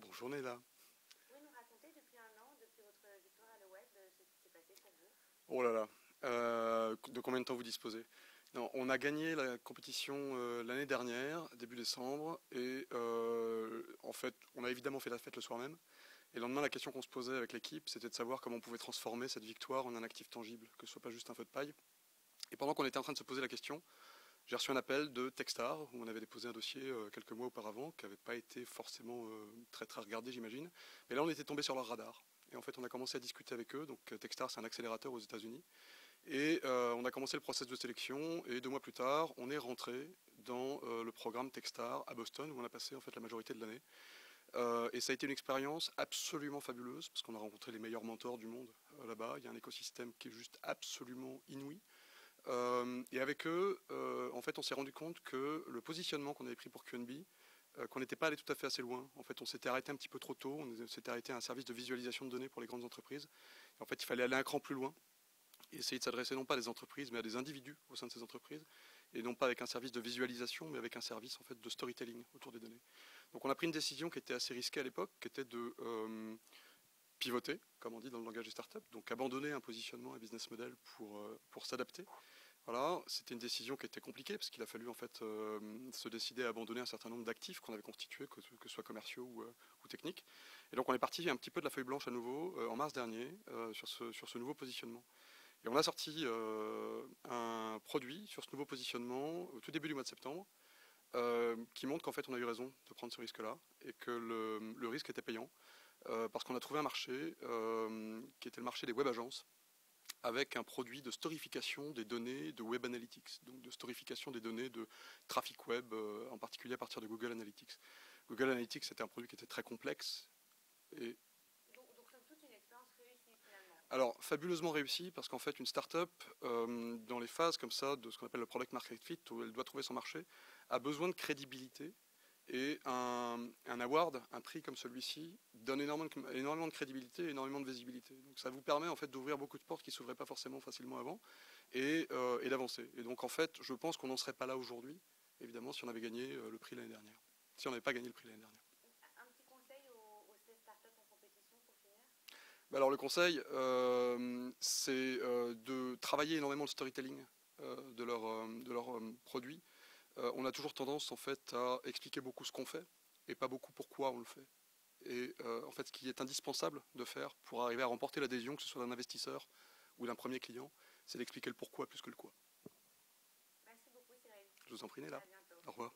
Bonjour Néla. Vous pouvez nous raconter depuis un an, depuis votre victoire à le web, ce qui s'est passé pour vous? Oh là là. De combien de temps vous disposez? Non, on a gagné la compétition l'année dernière, début décembre, et en fait, on a évidemment fait la fête le soir même. Et le lendemain, la question qu'on se posait avec l'équipe, c'était de savoir comment on pouvait transformer cette victoire en un actif tangible, que ce soit pas juste un feu de paille. Et pendant qu'on était en train de se poser la question, j'ai reçu un appel de Techstar, où on avait déposé un dossier quelques mois auparavant, qui n'avait pas été forcément très très regardé, j'imagine. Mais là, on était tombé sur leur radar. Et en fait, on a commencé à discuter avec eux. Donc, Techstar, c'est un accélérateur aux États-Unis. Et on a commencé le process de sélection. Et 2 mois plus tard, on est rentré dans le programme Techstar à Boston, où on a passé en fait la majorité de l'année. Et ça a été une expérience absolument fabuleuse, parce qu'on a rencontré les meilleurs mentors du monde là-bas. Il y a un écosystème qui est juste absolument inouï. Et avec eux, en fait, on s'est rendu compte que le positionnement qu'on avait pris pour QNB, qu'on n'était pas allé tout à fait assez loin. En fait, on s'était arrêté un petit peu trop tôt. On s'était arrêté à un service de visualisation de données pour les grandes entreprises. Et en fait, il fallait aller un cran plus loin et essayer de s'adresser non pas à des entreprises, mais à des individus au sein de ces entreprises. Et non pas avec un service de visualisation, mais avec un service en fait de storytelling autour des données. Donc, on a pris une décision qui était assez risquée à l'époque, qui était de pivoter, comme on dit dans le langage des startups, donc abandonner un positionnement, un business model pour s'adapter. Voilà, c'était une décision qui était compliquée parce qu'il a fallu en fait se décider à abandonner un certain nombre d'actifs qu'on avait constitués, que ce soit commerciaux ou techniques. Et donc on est parti un petit peu de la feuille blanche à nouveau en mars dernier sur ce nouveau positionnement. Et on a sorti un produit sur ce nouveau positionnement au tout début du mois de septembre qui montre qu'en fait on a eu raison de prendre ce risque-là et que le risque était payant parce qu'on a trouvé un marché qui était le marché des web agences avec un produit de storification des données de Web Analytics, donc de storification des données de trafic web, en particulier à partir de Google Analytics. Google Analytics, c'était un produit qui était très complexe. Et Donc somme toute une expérience réussie finalement. alors, fabuleusement réussi, parce qu'en fait, une start-up, dans les phases comme ça, de ce qu'on appelle le product market fit, où elle doit trouver son marché, a besoin de crédibilité. Et un award, un prix comme celui-ci, donne énormément de crédibilité et énormément de visibilité. Donc ça vous permet en fait d'ouvrir beaucoup de portes qui ne s'ouvraient pas forcément facilement avant et d'avancer. Et donc en fait, je pense qu'on n'en serait pas là aujourd'hui, évidemment, si on avait gagné le prix l'année dernière. Si on n'avait pas gagné le prix l'année dernière. Un petit conseil aux 16 startups en compétition pour finir? Alors le conseil, c'est de travailler énormément le storytelling de leurs produits. On a toujours tendance en fait à expliquer beaucoup ce qu'on fait et pas beaucoup pourquoi on le fait. Et en fait, ce qui est indispensable de faire pour arriver à remporter l'adhésion, que ce soit d'un investisseur ou d'un premier client, c'est d'expliquer le pourquoi plus que le quoi. Merci beaucoup Cyril. Je vous en prie, À Néla. bientôt. Au revoir.